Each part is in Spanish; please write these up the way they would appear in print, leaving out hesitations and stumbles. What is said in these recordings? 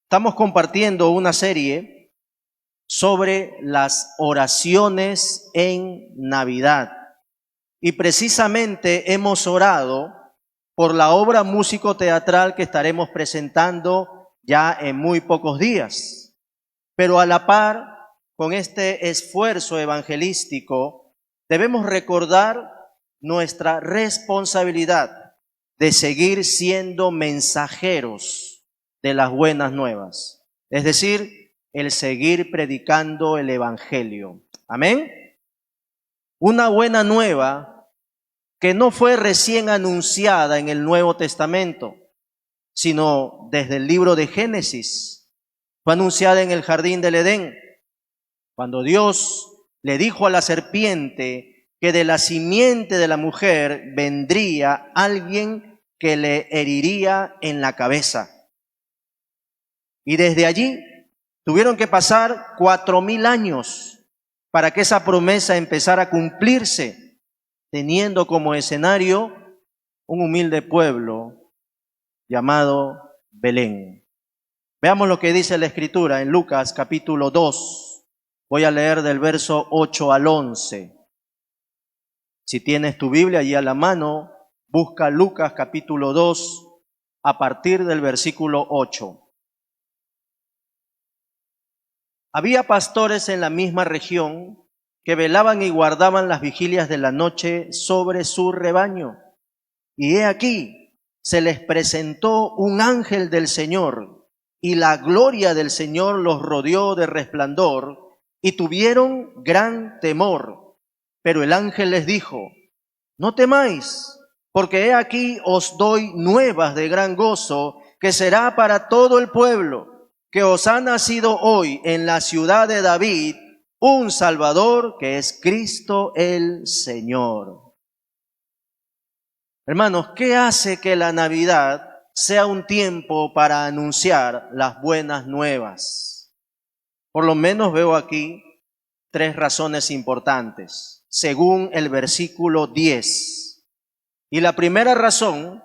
Estamos compartiendo una serie sobre las oraciones en Navidad. Y precisamente hemos orado por la obra músico-teatral que estaremos presentando ya en muy pocos días. Pero a la par con este esfuerzo evangelístico, debemos recordar nuestra responsabilidad de seguir siendo mensajeros de las buenas nuevas. Es decir, el seguir predicando el evangelio. Amén. Una buena nueva que no fue recién anunciada en el Nuevo Testamento, sino desde el libro de Génesis. Fue anunciada en el jardín del Edén, cuando Dios le dijo a la serpiente que de la simiente de la mujer vendría alguien que le heriría en la cabeza. Y desde allí tuvieron que pasar 4000 años para que esa promesa empezara a cumplirse, teniendo como escenario un humilde pueblo llamado Belén. Veamos lo que dice la Escritura en Lucas capítulo 2. Voy a leer del verso 8 al 11. Si tienes tu Biblia allí a la mano, busca Lucas capítulo 2 a partir del versículo 8. Había pastores en la misma región que velaban y guardaban las vigilias de la noche sobre su rebaño. Y he aquí, se les presentó un ángel del Señor, y la gloria del Señor los rodeó de resplandor, y tuvieron gran temor. Pero el ángel les dijo: no temáis, porque he aquí os doy nuevas de gran gozo, que será para todo el pueblo, que os ha nacido hoy en la ciudad de David un Salvador, que es Cristo el Señor. Hermanos, ¿qué hace que la Navidad sea un tiempo para anunciar las buenas nuevas? Por lo menos veo aquí 3 razones importantes, según el versículo 10. Y la primera razón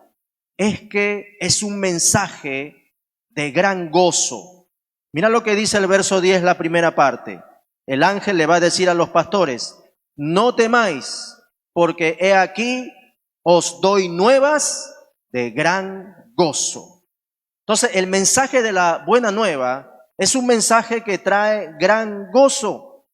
es que es un mensaje de gran gozo. Mira lo que dice el verso 10, la primera parte. El ángel le va a decir a los pastores: no temáis, porque he aquí os doy nuevas de gran gozo. Entonces, el mensaje de la buena nueva es un mensaje que trae gran gozo.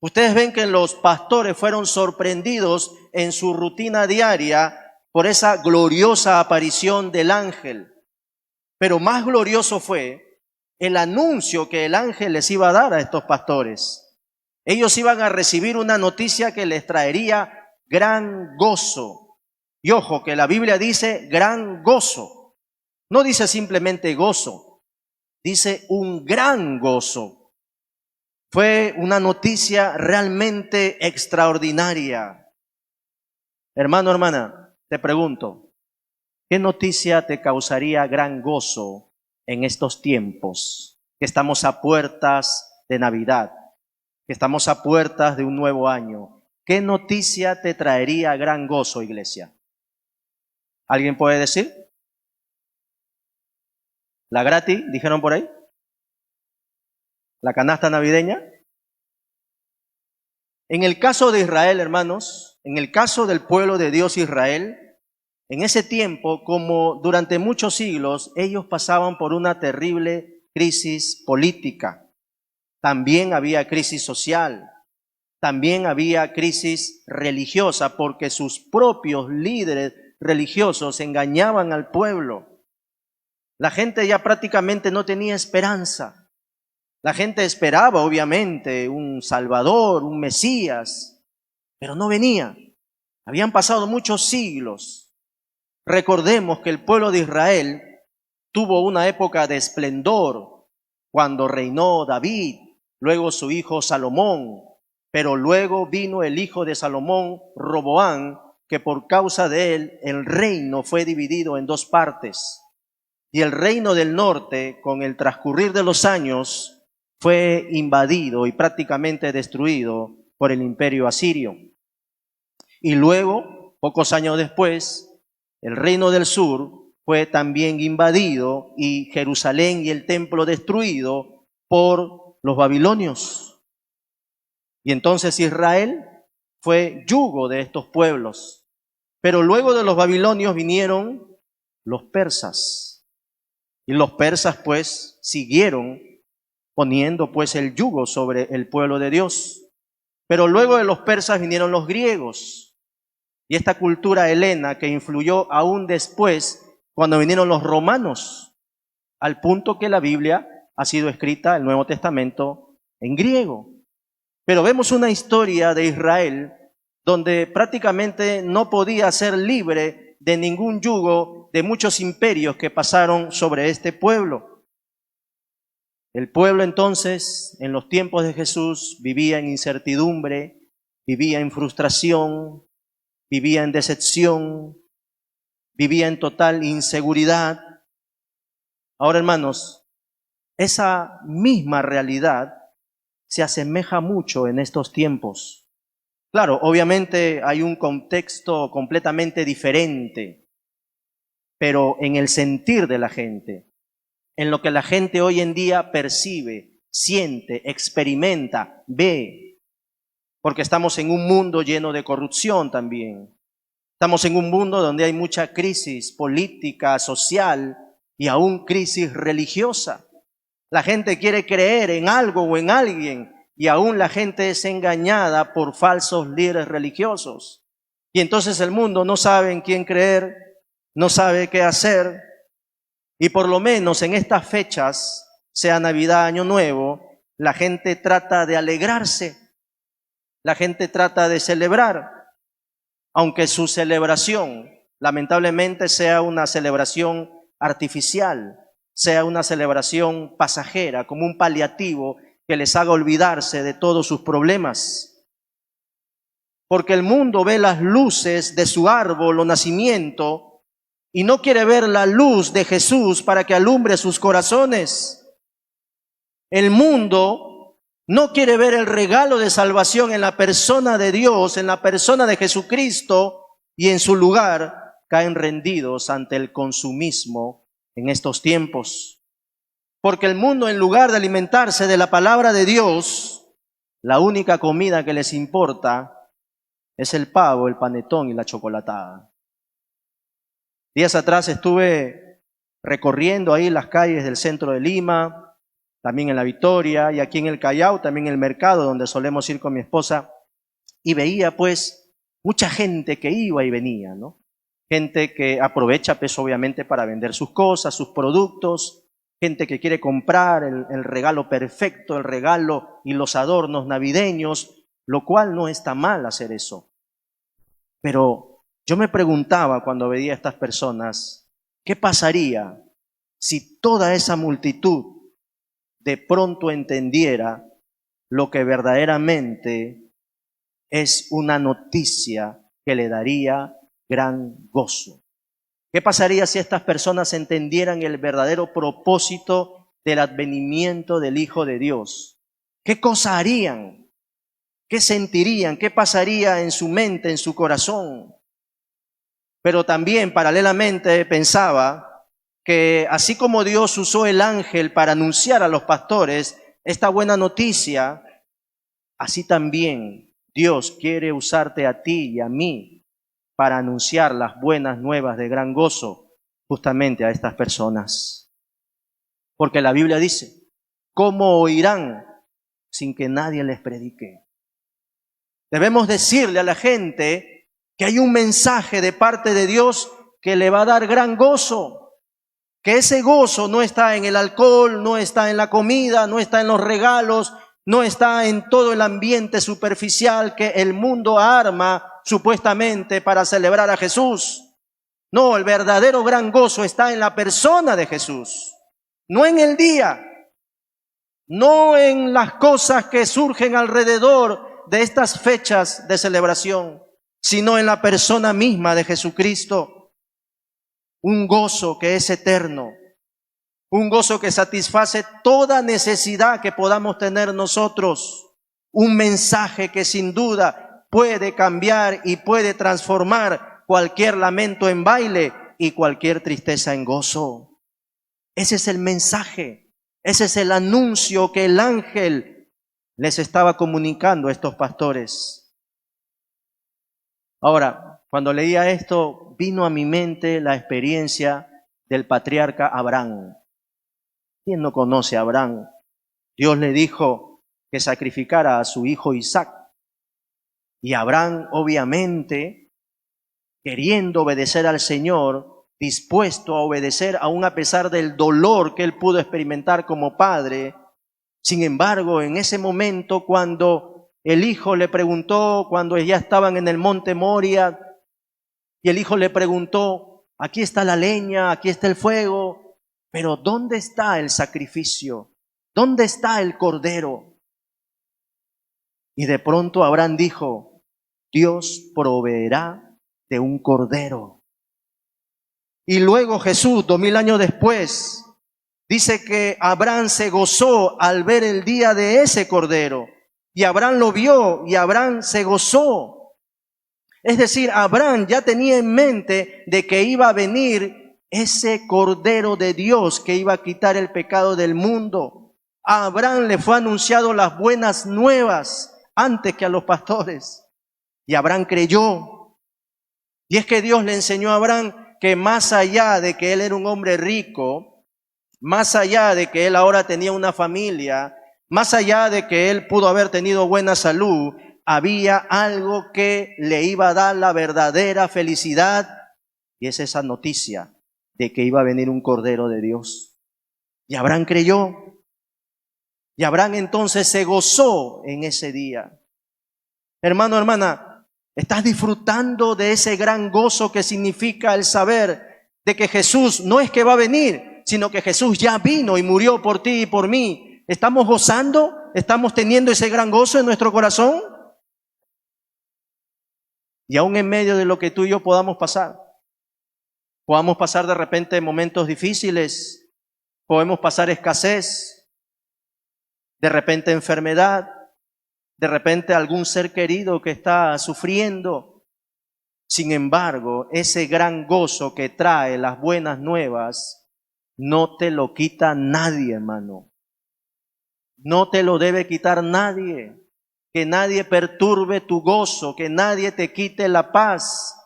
Ustedes ven que los pastores fueron sorprendidos en su rutina diaria por esa gloriosa aparición del ángel. Pero más glorioso fue el anuncio que el ángel les iba a dar a estos pastores. Ellos iban a recibir una noticia que les traería gran gozo. Y ojo, que la Biblia dice gran gozo. No dice simplemente gozo, dice un gran gozo. Fue una noticia realmente extraordinaria. Hermano, hermana, te pregunto, ¿qué noticia te causaría gran gozo en estos tiempos? Que estamos a puertas de Navidad, que estamos a puertas de un nuevo año. ¿Qué noticia te traería gran gozo, iglesia? ¿Alguien puede decir? ¿La gratis, dijeron por ahí? ¿La canasta navideña? En el caso de Israel, hermanos, en el caso del pueblo de Dios Israel, en ese tiempo, como durante muchos siglos, ellos pasaban por una terrible crisis política. También había crisis social, también había crisis religiosa, porque sus propios líderes religiosos engañaban al pueblo. La gente ya prácticamente no tenía esperanza. La gente esperaba, obviamente, un Salvador, un Mesías, pero no venía. Habían pasado muchos siglos. Recordemos que el pueblo de Israel tuvo una época de esplendor cuando reinó David, luego su hijo Salomón, pero luego vino el hijo de Salomón, Roboán, que por causa de él el reino fue dividido en 2 partes. Y el reino del norte, con el transcurrir de los años, fue invadido y prácticamente destruido por el imperio asirio. Y luego, pocos años después, el reino del sur fue también invadido y Jerusalén y el templo destruido por los babilonios. Y entonces Israel fue yugo de estos pueblos. Pero luego de los babilonios vinieron los persas. Y los persas pues siguieron poniendo pues el yugo sobre el pueblo de Dios. Pero luego de los persas vinieron los griegos. Y esta cultura helena que influyó aún después cuando vinieron los romanos, al punto que la Biblia ha sido escrita, el Nuevo Testamento, en griego. Pero vemos una historia de Israel donde prácticamente no podía ser libre de ningún yugo de muchos imperios que pasaron sobre este pueblo. El pueblo entonces, en los tiempos de Jesús, vivía en incertidumbre, vivía en frustración, vivía en decepción, vivía en total inseguridad. Ahora, hermanos, esa misma realidad se asemeja mucho en estos tiempos. Claro, obviamente hay un contexto completamente diferente, pero en el sentir de la gente, en lo que la gente hoy en día percibe, siente, experimenta, ve, porque estamos en un mundo lleno de corrupción también. Estamos en un mundo donde hay mucha crisis política, social y aún crisis religiosa. La gente quiere creer en algo o en alguien y aún la gente es engañada por falsos líderes religiosos. Y entonces el mundo no sabe en quién creer, no sabe qué hacer. Y por lo menos en estas fechas, sea Navidad, Año Nuevo, la gente trata de alegrarse, la gente trata de celebrar, aunque su celebración lamentablemente sea una celebración artificial, sea una celebración pasajera, como un paliativo que les haga olvidarse de todos sus problemas. Porque el mundo ve las luces de su árbol o nacimiento y no quiere ver la luz de Jesús para que alumbre sus corazones. El mundo no quiere ver el regalo de salvación en la persona de Dios, en la persona de Jesucristo, y en su lugar caen rendidos ante el consumismo en estos tiempos. Porque el mundo, en lugar de alimentarse de la palabra de Dios, la única comida que les importa es el pavo, el panetón y la chocolatada. Días atrás estuve recorriendo ahí las calles del centro de Lima, también en La Victoria y aquí en el Callao, también en el mercado donde solemos ir con mi esposa, y veía pues mucha gente que iba y venía, ¿no? Gente que aprovecha pues obviamente para vender sus cosas, sus productos, gente que quiere comprar el regalo perfecto, el regalo y los adornos navideños, lo cual no está mal hacer eso. Pero yo me preguntaba cuando veía a estas personas, ¿qué pasaría si toda esa multitud de pronto entendiera lo que verdaderamente es una noticia que le daría gran gozo? ¿Qué pasaría si estas personas entendieran el verdadero propósito del advenimiento del Hijo de Dios? ¿Qué cosa harían? ¿Qué sentirían? ¿Qué pasaría en su mente, en su corazón? Pero también paralelamente pensaba que así como Dios usó el ángel para anunciar a los pastores esta buena noticia, así también Dios quiere usarte a ti y a mí para anunciar las buenas nuevas de gran gozo justamente a estas personas. Porque la Biblia dice, ¿cómo oirán sin que nadie les predique? Debemos decirle a la gente que hay un mensaje de parte de Dios que le va a dar gran gozo. Que ese gozo no está en el alcohol, no está en la comida, no está en los regalos, no está en todo el ambiente superficial que el mundo arma supuestamente para celebrar a Jesús. No, el verdadero gran gozo está en la persona de Jesús, no en el día, no en las cosas que surgen alrededor de estas fechas de celebración, sino en la persona misma de Jesucristo. Un gozo que es eterno, un gozo que satisface toda necesidad que podamos tener nosotros, un mensaje que sin duda puede cambiar y puede transformar cualquier lamento en baile y cualquier tristeza en gozo. Ese es el mensaje, ese es el anuncio que el ángel les estaba comunicando a estos pastores. Ahora, cuando leía esto, vino a mi mente la experiencia del patriarca Abraham. ¿Quién no conoce a Abraham? Dios le dijo que sacrificara a su hijo Isaac. Y Abraham, obviamente, queriendo obedecer al Señor, dispuesto a obedecer aún a pesar del dolor que él pudo experimentar como padre. Sin embargo, en ese momento, cuando el hijo le preguntó, cuando ya estaban en el monte Moria, y el hijo le preguntó, aquí está la leña, aquí está el fuego, pero ¿dónde está el sacrificio? ¿Dónde está el cordero? Y de pronto Abraham dijo, Dios proveerá de un cordero. Y luego Jesús, 2000 años después, dice que Abraham se gozó al ver el día de ese cordero. Y Abraham lo vio y Abraham se gozó. Es decir, Abraham ya tenía en mente de que iba a venir ese cordero de Dios que iba a quitar el pecado del mundo. A Abraham le fue anunciado las buenas nuevas antes que a los pastores. Y Abraham creyó. Y es que Dios le enseñó a Abraham que más allá de que él era un hombre rico, más allá de que él ahora tenía una familia, más allá de que él pudo haber tenido buena salud, había algo que le iba a dar la verdadera felicidad, y es esa noticia de que iba a venir un Cordero de Dios. Y Abraham creyó, y Abraham entonces se gozó en ese día. Hermano, hermana, ¿estás disfrutando de ese gran gozo que significa el saber de que Jesús no es que va a venir, sino que Jesús ya vino y murió por ti y por mí? ¿Estamos gozando? ¿Estamos teniendo ese gran gozo en nuestro corazón? Y aún en medio de lo que tú y yo podamos pasar de repente momentos difíciles, podemos pasar escasez, de repente enfermedad, de repente algún ser querido que está sufriendo. Sin embargo, ese gran gozo que trae las buenas nuevas, no te lo quita nadie, hermano. No te lo debe quitar nadie. Que nadie perturbe tu gozo, que nadie te quite la paz,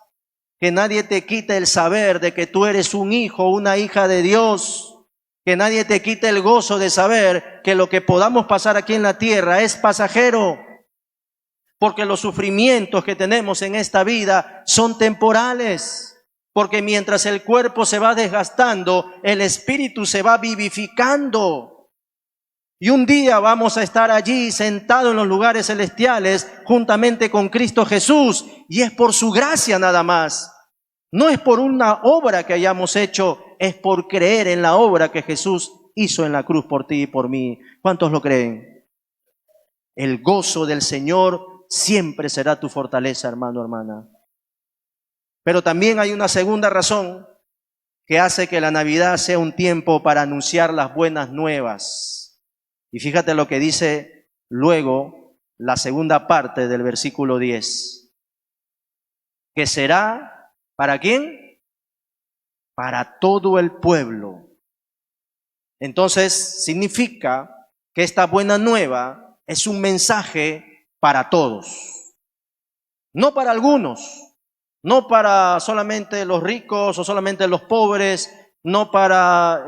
que nadie te quite el saber de que tú eres un hijo o una hija de Dios, que nadie te quite el gozo de saber que lo que podamos pasar aquí en la tierra es pasajero, porque los sufrimientos que tenemos en esta vida son temporales, porque mientras el cuerpo se va desgastando, el espíritu se va vivificando. Y un día vamos a estar allí sentados en los lugares celestiales juntamente con Cristo Jesús. Y es por su gracia nada más. No es por una obra que hayamos hecho, es por creer en la obra que Jesús hizo en la cruz por ti y por mí. ¿Cuántos lo creen? El gozo del Señor siempre será tu fortaleza, hermano, hermana. Pero también hay una segunda razón que hace que la Navidad sea un tiempo para anunciar las buenas nuevas. Y fíjate lo que dice luego la segunda parte del versículo 10. Que será, ¿para quién? Para todo el pueblo. Entonces significa que esta buena nueva es un mensaje para todos. No para algunos, no para solamente los ricos o solamente los pobres, no para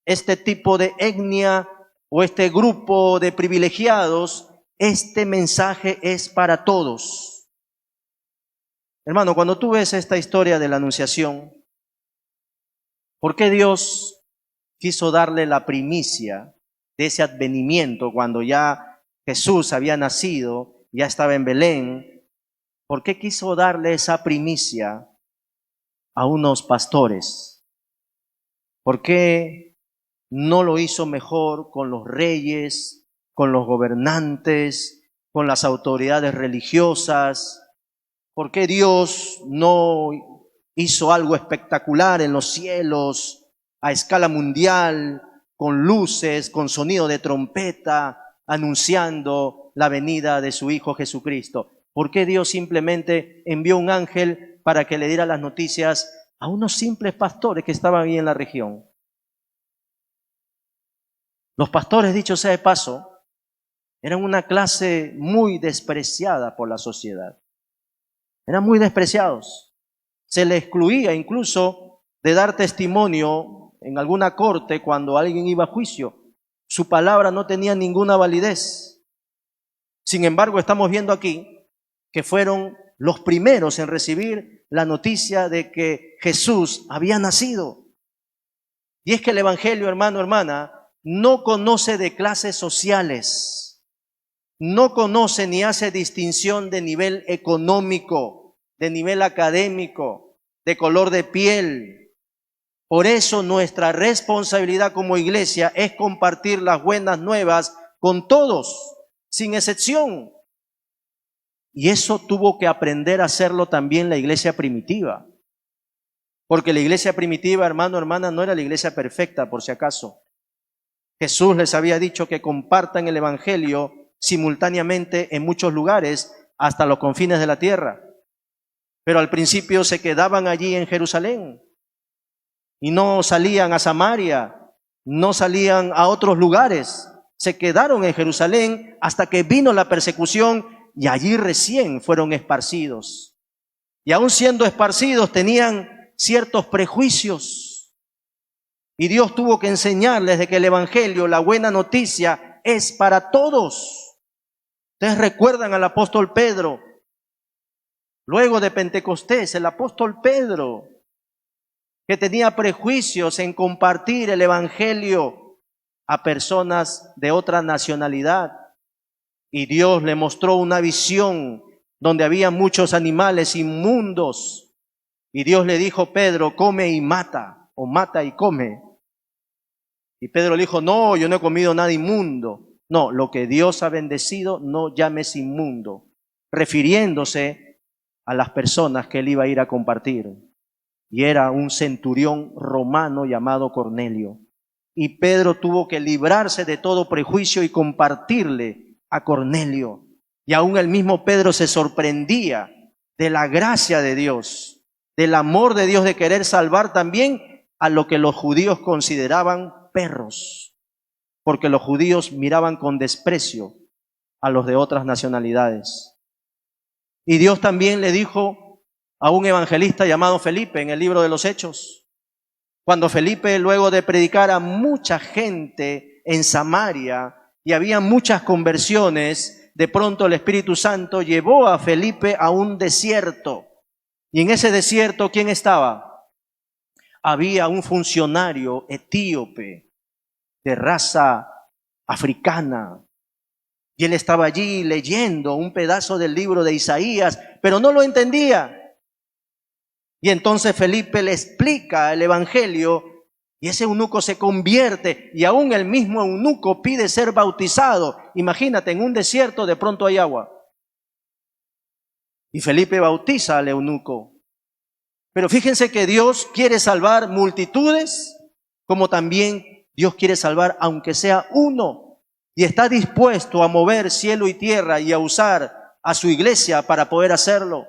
este tipo de etnia o este grupo de privilegiados. Este mensaje es para todos. Hermano, cuando tú ves esta historia de la Anunciación, ¿por qué Dios quiso darle la primicia de ese advenimiento cuando ya Jesús había nacido, ya estaba en Belén? ¿Por qué quiso darle esa primicia a unos pastores? ¿Por qué no lo hizo mejor con los reyes, con los gobernantes, con las autoridades religiosas? ¿Por qué Dios no hizo algo espectacular en los cielos, a escala mundial, con luces, con sonido de trompeta, anunciando la venida de su Hijo Jesucristo? ¿Por qué Dios simplemente envió un ángel para que le diera las noticias a unos simples pastores que estaban ahí en la región. Los pastores, dicho sea de paso, eran una clase muy despreciada por la sociedad. Eran muy despreciados. Se les excluía incluso de dar testimonio en alguna corte cuando alguien iba a juicio. Su palabra no tenía ninguna validez. Sin embargo, estamos viendo aquí que fueron los primeros en recibir la noticia de que Jesús había nacido. Y es que el Evangelio, hermano, hermana, no conoce de clases sociales, no conoce ni hace distinción de nivel económico, de nivel académico, de color de piel. Por eso nuestra responsabilidad como iglesia es compartir las buenas nuevas con todos, sin excepción. Y eso tuvo que aprender a hacerlo también la iglesia primitiva. Porque la iglesia primitiva, hermano, hermana, no era la iglesia perfecta, por si acaso. Jesús les había dicho que compartan el evangelio simultáneamente en muchos lugares, hasta los confines de la tierra. Pero al principio se quedaban allí en Jerusalén y no salían a Samaria, no salían a otros lugares. Se quedaron en Jerusalén hasta que vino la persecución y allí recién fueron esparcidos. Y aún siendo esparcidos tenían ciertos prejuicios. Y Dios tuvo que enseñarles de que el evangelio, la buena noticia, es para todos. Ustedes recuerdan al apóstol Pedro. Luego de Pentecostés, el apóstol Pedro, que tenía prejuicios en compartir el evangelio a personas de otra nacionalidad. Y Dios le mostró una visión donde había muchos animales inmundos. Y Dios le dijo, Pedro, come y mata, o mata y come. Y Pedro le dijo, no, yo no he comido nada inmundo. No, lo que Dios ha bendecido no llames inmundo, refiriéndose a las personas que él iba a ir a compartir. Y era un centurión romano llamado Cornelio. Y Pedro tuvo que librarse de todo prejuicio y compartirle a Cornelio. Y aún el mismo Pedro se sorprendía de la gracia de Dios, del amor de Dios de querer salvar también a lo que los judíos consideraban perros, porque los judíos miraban con desprecio a los de otras nacionalidades. Y Dios también le dijo a un evangelista llamado Felipe en el libro de los Hechos, cuando Felipe, luego de predicar a mucha gente en Samaria y había muchas conversiones, de pronto el Espíritu Santo llevó a Felipe a un desierto. Y en ese desierto, ¿quién estaba? Había un funcionario etíope de raza africana. Y él estaba allí leyendo un pedazo del libro de Isaías, pero no lo entendía. Y entonces Felipe le explica el evangelio y ese eunuco se convierte y aún el mismo eunuco pide ser bautizado. Imagínate, en un desierto de pronto hay agua. Y Felipe bautiza al eunuco. Pero fíjense que Dios quiere salvar multitudes, como también Dios quiere salvar aunque sea uno. Y está dispuesto a mover cielo y tierra y a usar a su iglesia para poder hacerlo.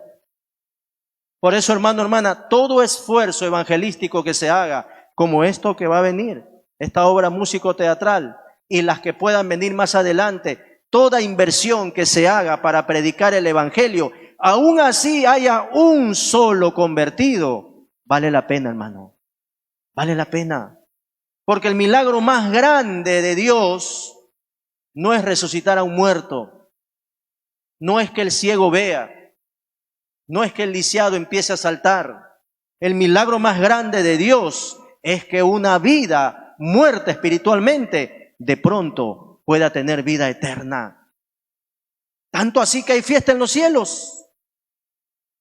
Por eso, hermano, hermana, todo esfuerzo evangelístico que se haga, como esto que va a venir, esta obra músico-teatral, y las que puedan venir más adelante, toda inversión que se haga para predicar el evangelio, aún así haya un solo convertido, vale la pena, hermano, vale la pena. Porque el milagro más grande de Dios no es resucitar a un muerto, no es que el ciego vea, no es que el lisiado empiece a saltar. El milagro más grande de Dios es que una vida muerta espiritualmente de pronto pueda tener vida eterna. Tanto así que hay fiesta en los cielos.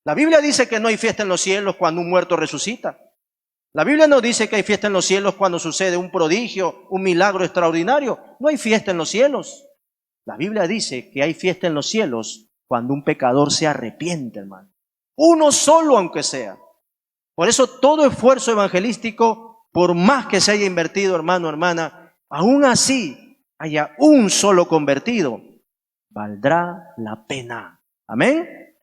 La Biblia dice que no hay fiesta en los cielos cuando un muerto resucita. La Biblia no dice que hay fiesta en los cielos cuando sucede un prodigio, un milagro extraordinario. No hay fiesta en los cielos. La Biblia dice que hay fiesta en los cielos cuando un pecador se arrepiente, hermano. Uno solo aunque sea. Por eso todo esfuerzo evangelístico, por más que se haya invertido, hermano, hermana, aún así haya un solo convertido, valdrá la pena. Amén.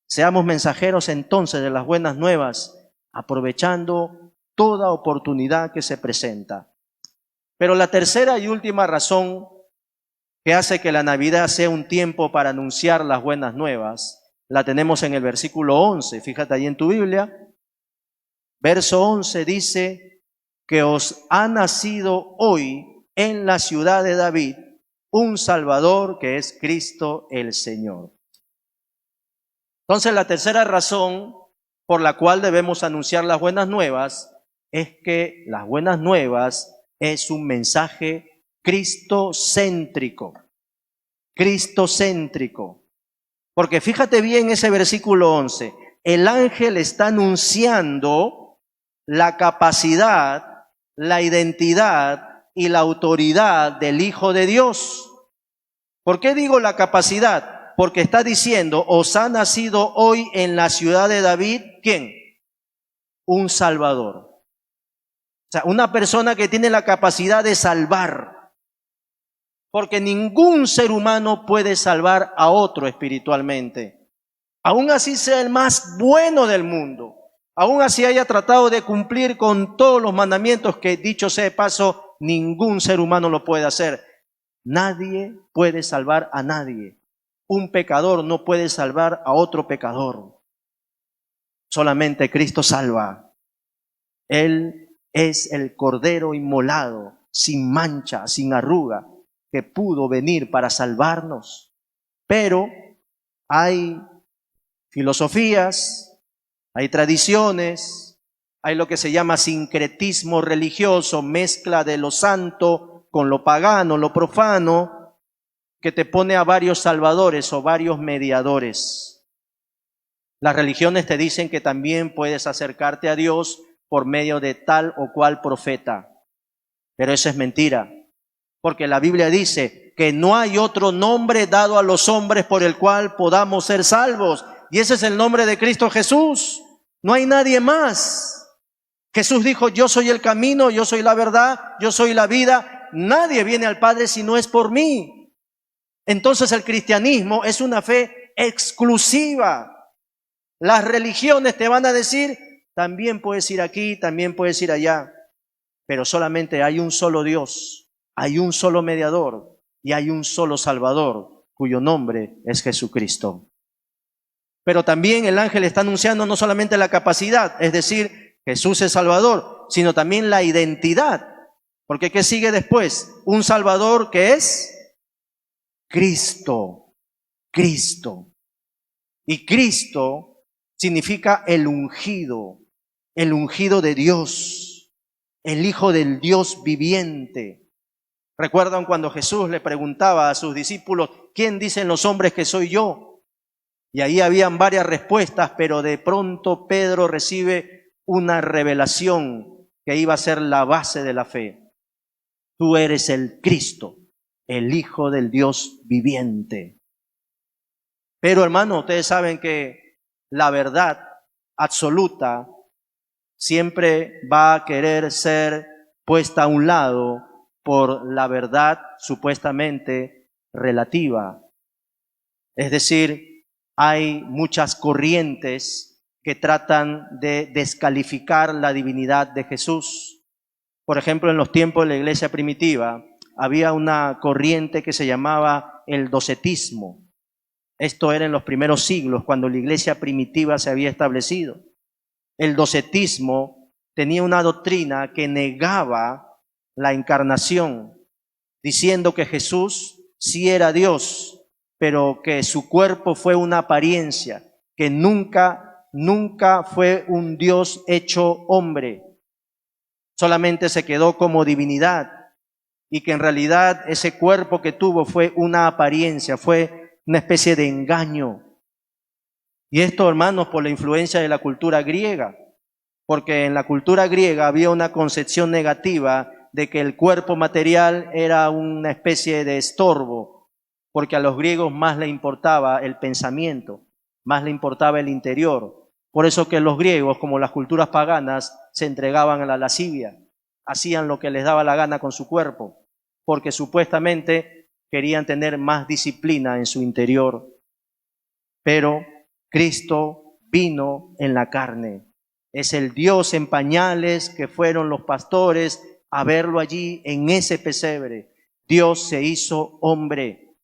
Seamos mensajeros entonces de las buenas nuevas aprovechando toda oportunidad que se presenta. Pero la tercera y última razón que hace que la Navidad sea un tiempo para anunciar las buenas nuevas, la tenemos en el versículo 11. Fíjate ahí en tu Biblia. Verso 11 dice que os ha nacido hoy en la ciudad de David un Salvador que es Cristo el Señor. Entonces la tercera razón por la cual debemos anunciar las buenas nuevas es que las buenas nuevas es un mensaje cristocéntrico. Cristocéntrico. Porque fíjate bien ese versículo 11. El ángel está anunciando la capacidad, la identidad y la autoridad del Hijo de Dios. ¿Por qué digo la capacidad? Porque está diciendo, os ha nacido hoy en la ciudad de David, ¿quién? Un Salvador. O sea, una persona que tiene la capacidad de salvar. Porque ningún ser humano puede salvar a otro espiritualmente. Aún así sea el más bueno del mundo. Aún así haya tratado de cumplir con todos los mandamientos que, dicho sea de paso, ningún ser humano lo puede hacer. Nadie puede salvar a nadie. Un pecador no puede salvar a otro pecador. Solamente Cristo salva. Él es el Cordero inmolado, sin mancha, sin arruga, que pudo venir para salvarnos. Pero hay filosofías, hay tradiciones, hay lo que se llama sincretismo religioso, mezcla de lo santo con lo pagano, lo profano, que te pone a varios salvadores o varios mediadores. Las religiones te dicen que también puedes acercarte a Dios por medio de tal o cual profeta, pero eso es mentira. Porque la Biblia dice que no hay otro nombre dado a los hombres por el cual podamos ser salvos. Y ese es el nombre de Cristo Jesús. No hay nadie más. Jesús dijo, yo soy el camino, yo soy la verdad, yo soy la vida. Nadie viene al Padre si no es por mí. Entonces el cristianismo es una fe exclusiva. Las religiones te van a decir, también puedes ir aquí, también puedes ir allá. Pero solamente hay un solo Dios. Hay un solo mediador y hay un solo Salvador, cuyo nombre es Jesucristo. Pero también el ángel está anunciando no solamente la capacidad, es decir, Jesús es Salvador, sino también la identidad. Porque ¿qué sigue después? Un Salvador que es Cristo. Cristo. Y Cristo significa el ungido de Dios, el Hijo del Dios viviente. ¿Recuerdan cuando Jesús le preguntaba a sus discípulos, ¿quién dicen los hombres que soy yo? Y ahí habían varias respuestas, pero de pronto Pedro recibe una revelación que iba a ser la base de la fe. Tú eres el Cristo, el Hijo del Dios viviente. Pero hermano, ustedes saben que la verdad absoluta siempre va a querer ser puesta a un lado por la verdad supuestamente relativa. Es decir, hay muchas corrientes que tratan de descalificar la divinidad de Jesús. Por ejemplo, en los tiempos de la iglesia primitiva, había una corriente que se llamaba el docetismo. Esto era en los primeros siglos, cuando la iglesia primitiva se había establecido. El docetismo tenía una doctrina que negaba la encarnación, diciendo que Jesús sí era Dios, pero que su cuerpo fue una apariencia, que nunca fue un Dios hecho hombre, solamente se quedó como divinidad, y que en realidad ese cuerpo que tuvo fue una apariencia, fue una especie de engaño. Y esto, hermanos, por la influencia de la cultura griega, porque en la cultura griega había una concepción negativa de que el cuerpo material era una especie de estorbo, porque a los griegos más le importaba el pensamiento, más le importaba el interior. Por eso que los griegos, como las culturas paganas, se entregaban a la lascivia, hacían lo que les daba la gana con su cuerpo, porque supuestamente querían tener más disciplina en su interior. Pero Cristo vino en la carne. Es el Dios en pañales que fueron los pastores a verlo allí en ese pesebre. Dios se hizo hombre.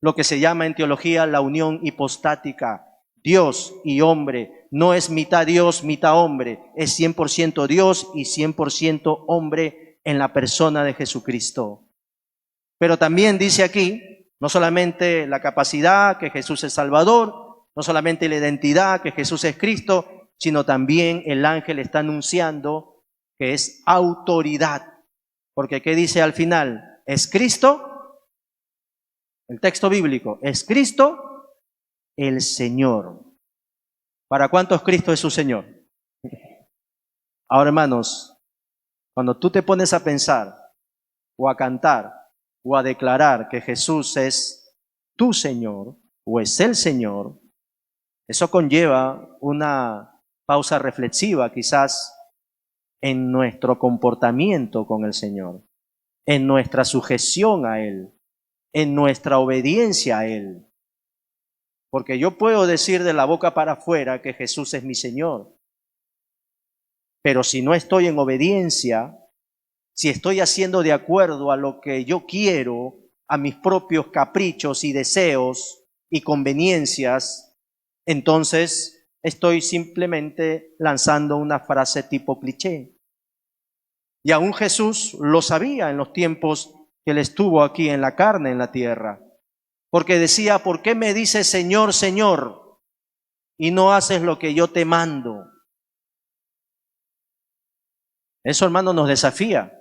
Lo que se llama en teología la unión hipostática. Dios y hombre. No es mitad Dios, mitad hombre. Es 100% Dios y 100% hombre en la persona de Jesucristo. Pero también dice aquí, no solamente la capacidad que Jesús es Salvador, no solamente la identidad que Jesús es Cristo, sino también el ángel está anunciando que es autoridad. Porque ¿qué dice al final? ¿Es Cristo? El texto bíblico, ¿es Cristo? El Señor. ¿Para cuántos Cristo es su Señor? Ahora, hermanos, cuando tú te pones a pensar o a cantar o a declarar que Jesús es tu Señor o es el Señor, eso conlleva una pausa reflexiva quizás en nuestro comportamiento con el Señor, en nuestra sujeción a Él, en nuestra obediencia a Él. Porque yo puedo decir de la boca para afuera que Jesús es mi Señor, pero si no estoy en obediencia, si estoy haciendo de acuerdo a lo que yo quiero, a mis propios caprichos y deseos y conveniencias, entonces estoy simplemente lanzando una frase tipo cliché. Y aún Jesús lo sabía en los tiempos que Él estuvo aquí en la carne, en la tierra. Porque decía, ¿por qué me dices Señor, Señor, y no haces lo que yo te mando? Eso, hermano, nos desafía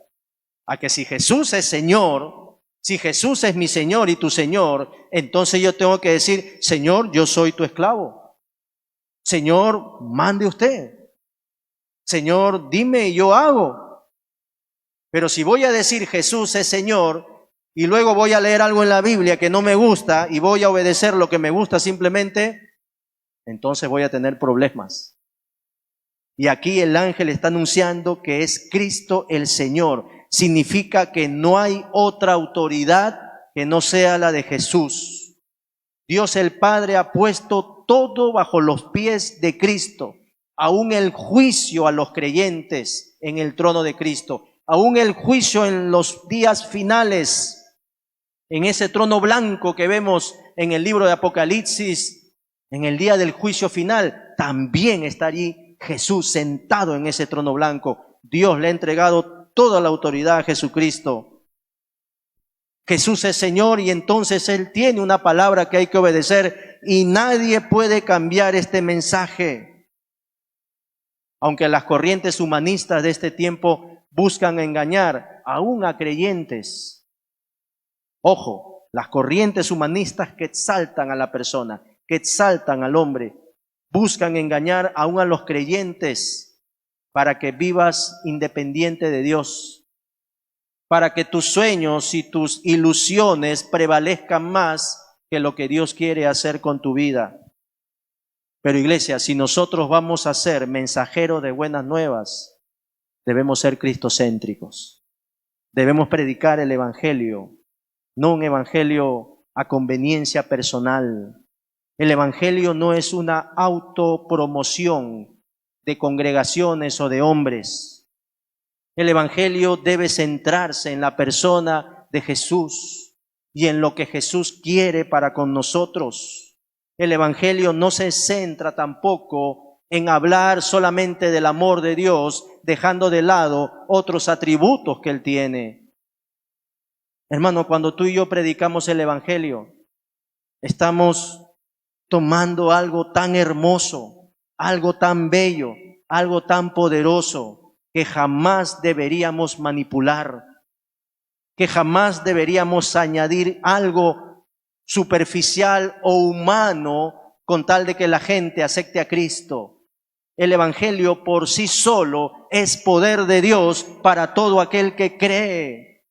a que si Jesús es Señor, si Jesús es mi Señor y tu Señor, entonces yo tengo que decir, Señor, yo soy tu esclavo. Señor, mande usted. Señor, dime y yo hago. Pero si voy a decir Jesús es Señor y luego voy a leer algo en la Biblia que no me gusta y voy a obedecer lo que me gusta simplemente, entonces voy a tener problemas. Y aquí el ángel está anunciando que es Cristo el Señor. Significa que no hay otra autoridad que no sea la de Jesús. Dios el Padre ha puesto todo bajo los pies de Cristo. Aún el juicio a los creyentes en el trono de Cristo. Aún el juicio en los días finales, en ese trono blanco que vemos en el libro de Apocalipsis, en el día del juicio final, también está allí Jesús sentado en ese trono blanco. Dios le ha entregado toda la autoridad a Jesucristo. Jesús es Señor y entonces Él tiene una palabra que hay que obedecer y nadie puede cambiar este mensaje. Aunque las corrientes humanistas de este tiempo buscan engañar aún a creyentes. Ojo, las corrientes humanistas que exaltan a la persona, que exaltan al hombre, buscan engañar aún a los creyentes para que vivas independiente de Dios, para que tus sueños y tus ilusiones prevalezcan más que lo que Dios quiere hacer con tu vida. Pero iglesia, si nosotros vamos a ser mensajeros de buenas nuevas, debemos ser cristocéntricos. Debemos predicar el evangelio, no un evangelio a conveniencia personal. El evangelio no es una autopromoción de congregaciones o de hombres. El evangelio debe centrarse en la persona de Jesús y en lo que Jesús quiere para con nosotros. El evangelio no se centra tampoco en hablar solamente del amor de Dios, dejando de lado otros atributos que Él tiene. Hermano, cuando tú y yo predicamos el evangelio, estamos tomando algo tan hermoso, algo tan bello, algo tan poderoso, que jamás deberíamos manipular, que jamás deberíamos añadir algo superficial o humano con tal de que la gente acepte a Cristo. El evangelio por sí solo es poder de Dios para todo aquel que cree.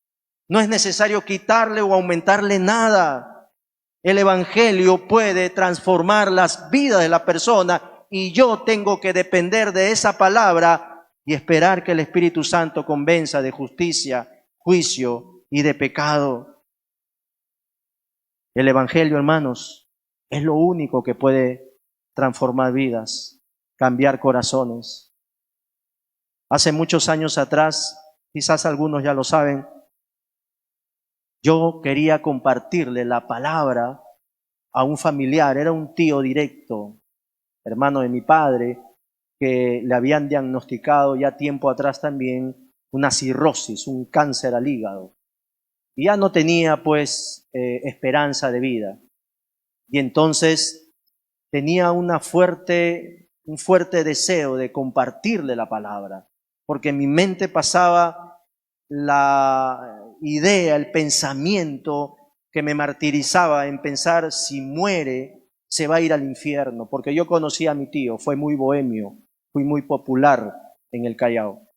No es necesario quitarle o aumentarle nada. El evangelio puede transformar las vidas de la persona y yo tengo que depender de esa palabra y esperar que el Espíritu Santo convenza de justicia, juicio y de pecado. El evangelio, hermanos, es lo único que puede transformar vidas. cambiar corazones. Hace muchos años atrás, quizás algunos ya lo saben, yo quería compartirle la palabra a un familiar, era un tío directo, hermano de mi padre, que le habían diagnosticado ya tiempo atrás también una cirrosis, un cáncer al hígado. Y ya no tenía pues esperanza de vida. Y entonces tenía un fuerte deseo de compartirle la palabra, porque en mi mente pasaba la idea, el pensamiento que me martirizaba en pensar si muere se va a ir al infierno, porque yo conocí a mi tío, fue muy bohemio, fui muy popular en el Callao.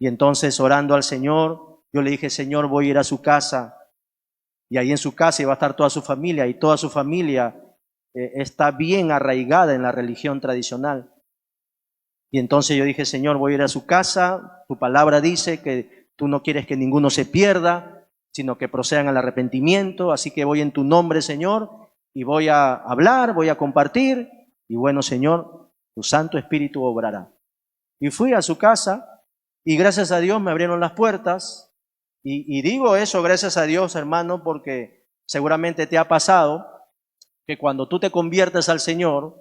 Y entonces orando al Señor, yo le dije, Señor, voy a ir a su casa, y ahí en su casa iba a estar toda su familia, y toda su familia está bien arraigada en la religión tradicional. Y entonces yo dije, Señor, voy a ir a su casa, tu palabra dice que tú no quieres que ninguno se pierda, sino que procedan al arrepentimiento, así que voy en tu nombre, Señor, y voy a hablar, voy a compartir, y bueno, Señor, tu Santo Espíritu obrará. Y fui a su casa, y gracias a Dios me abrieron las puertas, y digo eso gracias a Dios, hermano, porque seguramente te ha pasado que cuando tú te conviertes al Señor,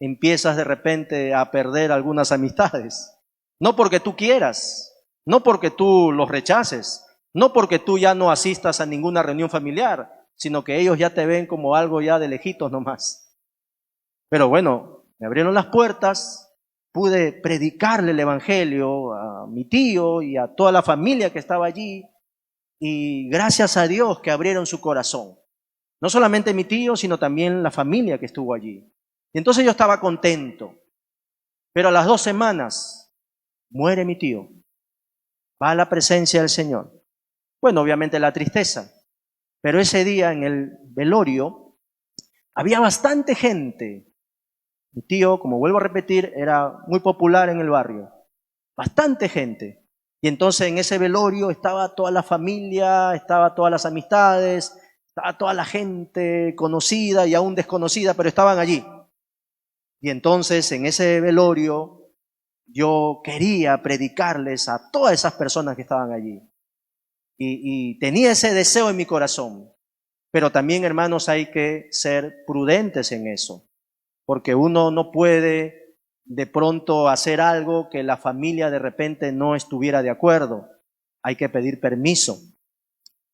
empiezas de repente a perder algunas amistades. No porque tú quieras, no porque tú los rechaces, no porque tú ya no asistas a ninguna reunión familiar, sino que ellos ya te ven como algo ya de lejitos nomás. Pero bueno, me abrieron las puertas, pude predicarle el Evangelio a mi tío y a toda la familia que estaba allí, y gracias a Dios que abrieron su corazón. No solamente mi tío, sino también la familia que estuvo allí. Y entonces yo estaba contento. Pero a las 2 semanas muere mi tío. Va a la presencia del Señor. Bueno, obviamente la tristeza. Pero ese día en el velorio había bastante gente. Mi tío, como vuelvo a repetir, era muy popular en el barrio. Bastante gente. Y entonces en ese velorio estaba toda la familia, estaba todas las amistades, estaba toda la gente conocida y aún desconocida, pero estaban allí. Y entonces en ese velorio yo quería predicarles a todas esas personas que estaban allí. Y tenía ese deseo en mi corazón. Pero también, hermanos, hay que ser prudentes en eso. Porque uno no puede de pronto hacer algo que la familia de repente no estuviera de acuerdo. Hay que pedir permiso.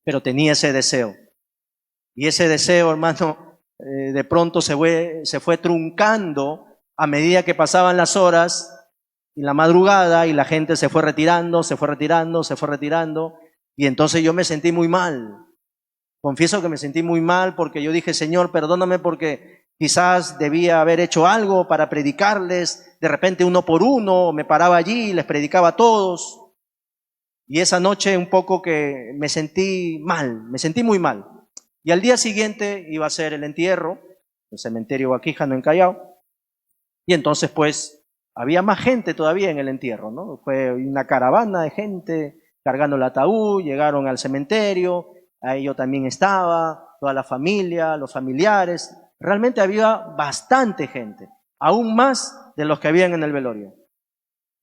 Pero tenía ese deseo. Y ese deseo, hermano, de pronto se fue truncando a medida que pasaban las horas y la madrugada y la gente se fue retirando, se fue retirando, se fue retirando. Y entonces yo me sentí muy mal. Confieso que me sentí muy mal porque yo dije, Señor, perdóname porque quizás debía haber hecho algo para predicarles, de repente uno por uno, me paraba allí y les predicaba a todos. Y esa noche un poco que me sentí mal, me sentí muy mal. Y al día siguiente iba a ser el entierro, el cementerio Baquijano en Callao. Y entonces pues había más gente todavía en el entierro, ¿no? Fue una caravana de gente cargando el ataúd, llegaron al cementerio, ahí yo también estaba, toda la familia, los familiares. Realmente había bastante gente, aún más de los que habían en el velorio.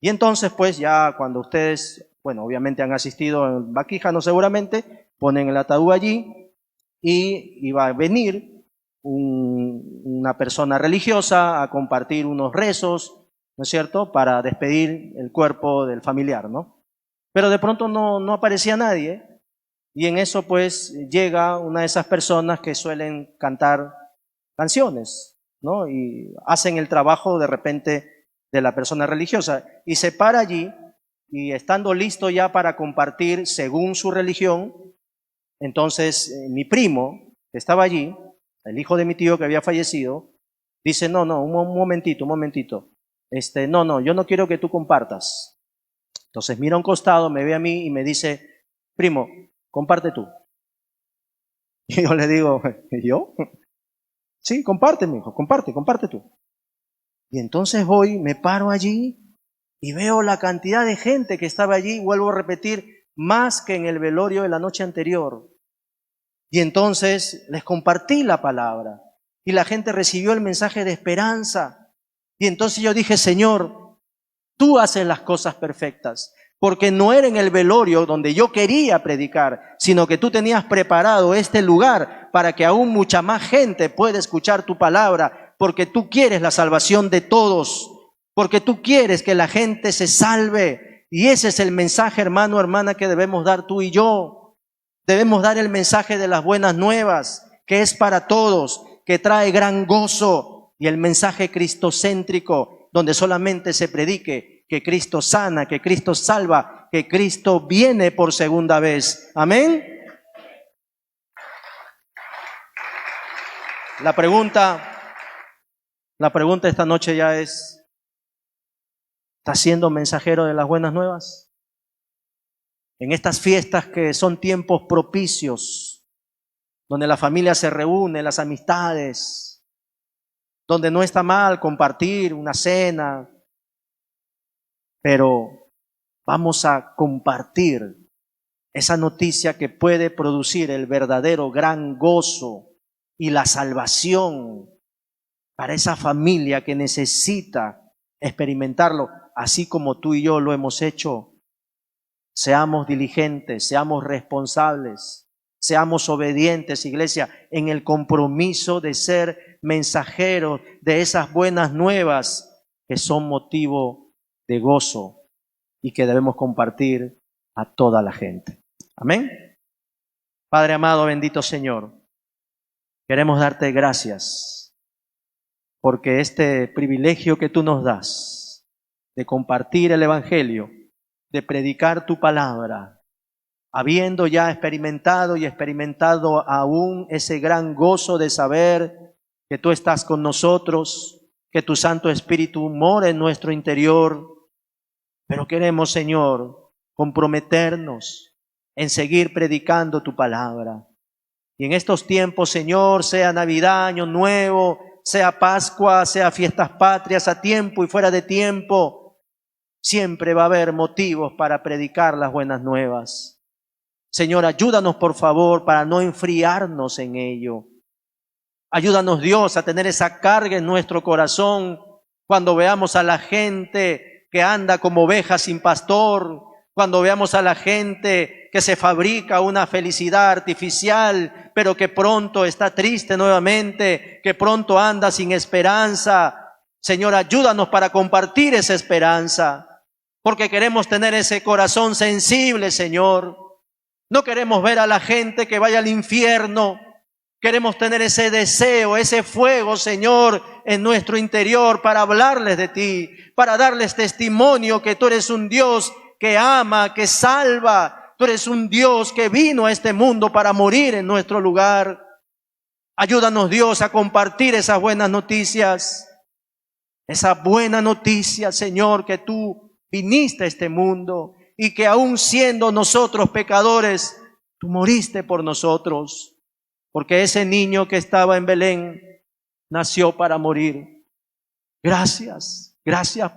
Y entonces pues ya cuando ustedes, bueno, obviamente han asistido en Baquijano seguramente, ponen el ataúd allí, y iba a venir una persona religiosa a compartir unos rezos, ¿no es cierto?, para despedir el cuerpo del familiar, ¿no? Pero de pronto no aparecía nadie, y en eso pues llega una de esas personas que suelen cantar canciones, ¿no? Y hacen el trabajo de repente de la persona religiosa, y se para allí, y estando listo ya para compartir según su religión, entonces mi primo, que estaba allí, el hijo de mi tío que había fallecido, dice, no, un momentito, no, yo no quiero que tú compartas. Entonces mira a un costado, me ve a mí y me dice, primo, comparte tú. Y yo le digo, ¿yo? Sí, comparte, mi hijo, comparte tú. Y entonces voy, me paro allí y veo la cantidad de gente que estaba allí, vuelvo a repetir, más que en el velorio de la noche anterior. Y entonces les compartí la palabra y la gente recibió el mensaje de esperanza. Y entonces yo dije, Señor, tú haces las cosas perfectas, porque no era en el velorio donde yo quería predicar, sino que tú tenías preparado este lugar para que aún mucha más gente pueda escuchar tu palabra, porque tú quieres la salvación de todos, porque tú quieres que la gente se salve. Y ese es el mensaje, hermano, hermana, que debemos dar tú y yo. Debemos dar el mensaje de las buenas nuevas, que es para todos, que trae gran gozo, y el mensaje cristocéntrico, donde solamente se predique que Cristo sana, que Cristo salva, que Cristo viene por segunda vez. Amén. La pregunta esta noche ya es, ¿estás siendo mensajero de las buenas nuevas? En estas fiestas que son tiempos propicios, donde la familia se reúne, las amistades, donde no está mal compartir una cena, pero vamos a compartir esa noticia que puede producir el verdadero gran gozo y la salvación para esa familia que necesita experimentarlo, así como tú y yo lo hemos hecho. Seamos diligentes, seamos responsables, seamos obedientes, iglesia, en el compromiso de ser mensajeros de esas buenas nuevas que son motivo de gozo y que debemos compartir a toda la gente. Amén. Padre amado, bendito Señor, queremos darte gracias porque este privilegio que tú nos das de compartir el Evangelio, de predicar tu palabra, habiendo ya experimentado aún ese gran gozo de saber que tú estás con nosotros, que tu Santo Espíritu mora en nuestro interior, pero queremos, Señor, comprometernos en seguir predicando tu palabra. Y en estos tiempos, Señor, sea Navidad, Año Nuevo, sea Pascua, sea fiestas patrias, a tiempo y fuera de tiempo, siempre va a haber motivos para predicar las buenas nuevas. Señor, ayúdanos por favor para no enfriarnos en ello. Ayúdanos, Dios, a tener esa carga en nuestro corazón cuando veamos a la gente que anda como oveja sin pastor, cuando veamos a la gente que se fabrica una felicidad artificial, pero que pronto está triste nuevamente, que pronto anda sin esperanza. Señor, ayúdanos para compartir esa esperanza, porque queremos tener ese corazón sensible, Señor. No queremos ver a la gente que vaya al infierno. Queremos tener ese deseo, ese fuego, Señor, en nuestro interior para hablarles de ti, para darles testimonio que tú eres un Dios que ama, que salva. Tú eres un Dios que vino a este mundo para morir en nuestro lugar. Ayúdanos, Dios, a compartir esas buenas noticias. Esa buena noticia, Señor, que tú viniste a este mundo y que aún siendo nosotros pecadores, tú moriste por nosotros. Porque ese niño que estaba en Belén nació para morir. Gracias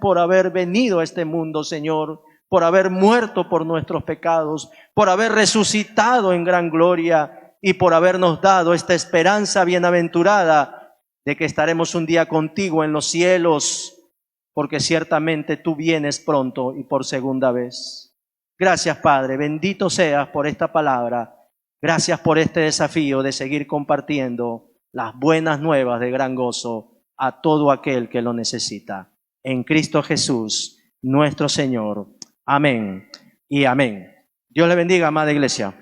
por haber venido a este mundo, Señor, por haber muerto por nuestros pecados, por haber resucitado en gran gloria y por habernos dado esta esperanza bienaventurada de que estaremos un día contigo en los cielos, porque ciertamente tú vienes pronto y por segunda vez. Gracias, Padre, bendito seas por esta palabra. Gracias por este desafío de seguir compartiendo las buenas nuevas de gran gozo a todo aquel que lo necesita. En Cristo Jesús, nuestro Señor. Amén y amén. Dios le bendiga, amada iglesia.